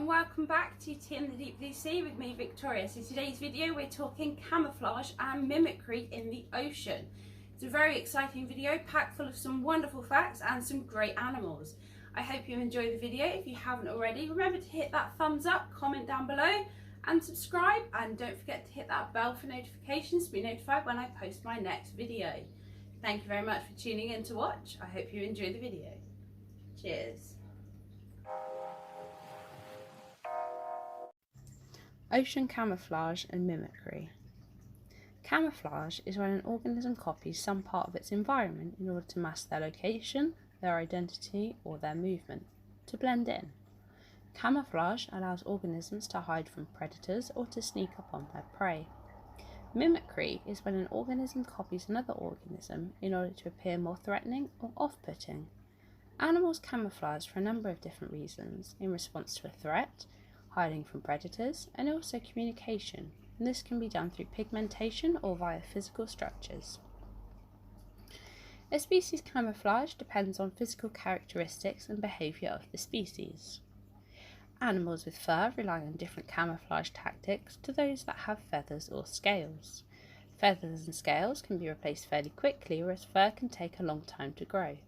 and welcome back to Tea in the Deep Blue Sea with me, Victoria. So today's video we're talking camouflage and mimicry in the ocean. It's a very exciting video packed full of some wonderful facts and some great animals. I hope you enjoy the video. If you haven't already, remember to hit that thumbs up, comment down below and subscribe, and don't forget to hit that bell for notifications to be notified when I post my next video. Thank you very much for tuning in to watch. I hope you enjoy the video. Cheers. Ocean camouflage and mimicry. Camouflage is when an organism copies some part of its environment in order to mask their location, their identity, or their movement, to blend in. Camouflage allows organisms to hide from predators or to sneak up on their prey. Mimicry is when an organism copies another organism in order to appear more threatening or off-putting. Animals camouflage for a number of different reasons: in response to a threat, hiding from predators, and also communication, and this can be done through pigmentation or via physical structures. A species' camouflage depends on physical characteristics and behaviour of the species. Animals with fur rely on different camouflage tactics to those that have feathers or scales. Feathers and scales can be replaced fairly quickly, whereas fur can take a long time to grow.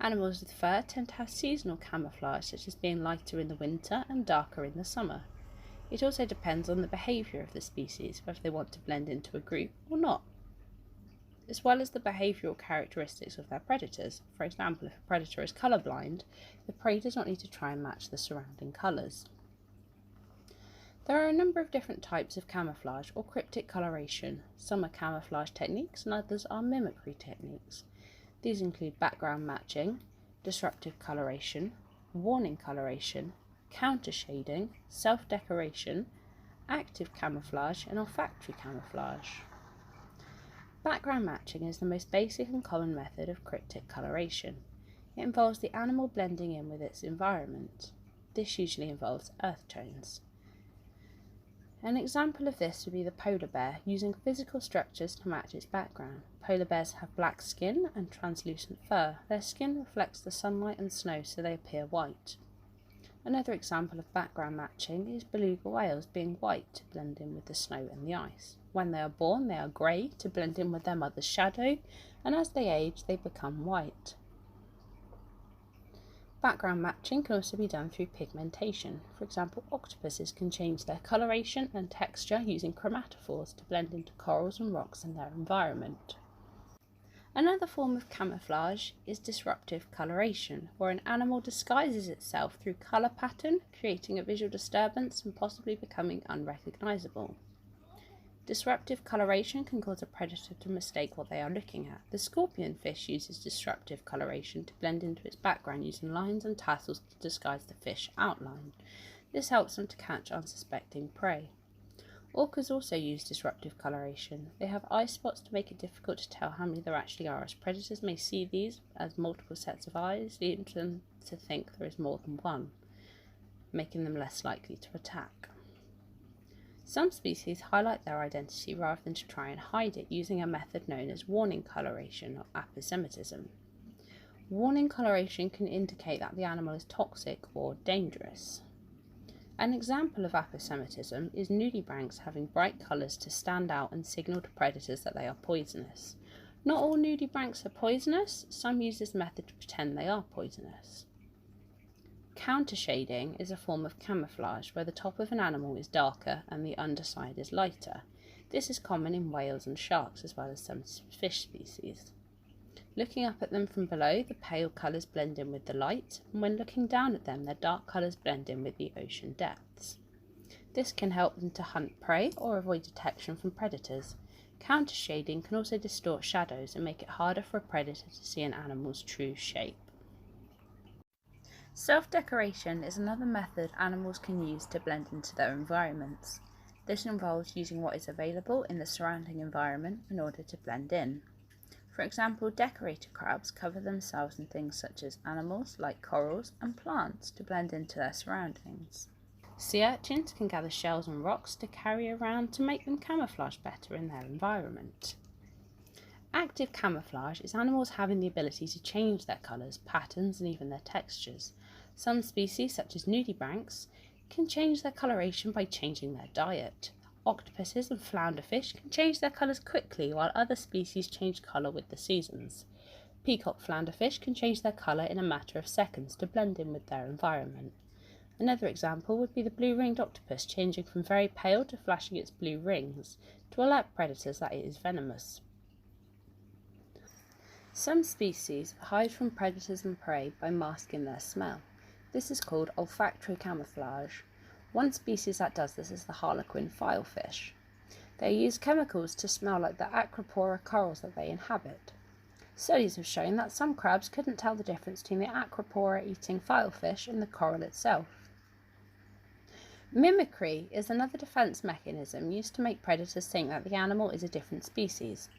Animals with fur tend to have seasonal camouflage, such as being lighter in the winter and darker in the summer. It also depends on the behaviour of the species, whether they want to blend into a group or not, as well as the behavioural characteristics of their predators. For example, if a predator is colourblind, the prey does not need to try and match the surrounding colours. There are a number of different types of camouflage or cryptic coloration. Some are camouflage techniques and others are mimicry techniques. These include background matching, disruptive coloration, warning coloration, counter shading, self-decoration, active camouflage, and olfactory camouflage. Background matching is the most basic and common method of cryptic coloration. It involves the animal blending in with its environment. This usually involves earth tones. An example of this would be the polar bear, using physical structures to match its background. Polar bears have black skin and translucent fur. Their skin reflects the sunlight and snow, so they appear white. Another example of background matching is beluga whales being white to blend in with the snow and the ice. When they are born, they are grey to blend in with their mother's shadow, and as they age, they become white. Background matching can also be done through pigmentation. For example, octopuses can change their coloration and texture using chromatophores to blend into corals and rocks in their environment. Another form of camouflage is disruptive coloration, where an animal disguises itself through colour pattern, creating a visual disturbance and possibly becoming unrecognisable. Disruptive coloration can cause a predator to mistake what they are looking at. The scorpionfish uses disruptive coloration to blend into its background using lines and tassels to disguise the fish outline. This helps them to catch unsuspecting prey. Orcas also use disruptive coloration. They have eye spots to make it difficult to tell how many there actually are, as predators may see these as multiple sets of eyes, leading them to think there is more than one, making them less likely to attack. Some species highlight their identity rather than to try and hide it, using a method known as warning coloration or aposematism. Warning coloration can indicate that the animal is toxic or dangerous. An example of aposematism is nudibranchs having bright colours to stand out and signal to predators that they are poisonous. Not all nudibranchs are poisonous, some use this method to pretend they are poisonous. Counter shading is a form of camouflage where the top of an animal is darker and the underside is lighter. This is common in whales and sharks as well as some fish species. Looking up at them from below, the pale colours blend in with the light, and when looking down at them, their dark colours blend in with the ocean depths. This can help them to hunt prey or avoid detection from predators. Counter shading can also distort shadows and make it harder for a predator to see an animal's true shape. Self-decoration is another method animals can use to blend into their environments. This involves using what is available in the surrounding environment in order to blend in. For example, decorated crabs cover themselves in things such as animals like corals and plants to blend into their surroundings. Sea urchins can gather shells and rocks to carry around to make them camouflage better in their environment. Active camouflage is animals having the ability to change their colours, patterns and even their textures. Some species, such as nudibranchs, can change their coloration by changing their diet. Octopuses and flounderfish can change their colours quickly, while other species change colour with the seasons. Peacock flounderfish can change their colour in a matter of seconds to blend in with their environment. Another example would be the blue-ringed octopus changing from very pale to flashing its blue rings to alert predators that it is venomous. Some species hide from predators and prey by masking their smell. This is called olfactory camouflage. One species that does this is the harlequin filefish. They use chemicals to smell like the acropora corals that they inhabit. Studies have shown that some crabs couldn't tell the difference between the acropora-eating filefish and the coral itself. Mimicry is another defense mechanism used to make predators think that the animal is a different species.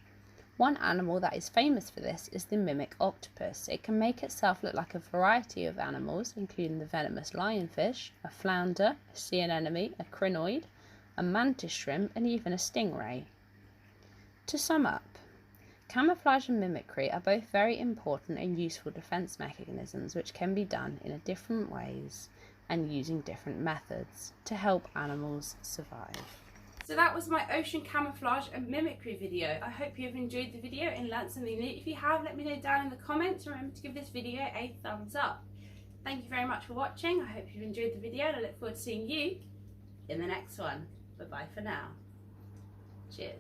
One animal that is famous for this is the mimic octopus. It can make itself look like a variety of animals, including the venomous lionfish, a flounder, a sea anemone, a crinoid, a mantis shrimp, and even a stingray. To sum up, camouflage and mimicry are both very important and useful defense mechanisms which can be done in different ways and using different methods to help animals survive. So that was my ocean camouflage and mimicry video. I hope you have enjoyed the video and learnt something new. If you have, let me know down in the comments. Remember to give this video a thumbs up. Thank you very much for watching. I hope you've enjoyed the video and I look forward to seeing you in the next one. Bye bye for now. Cheers.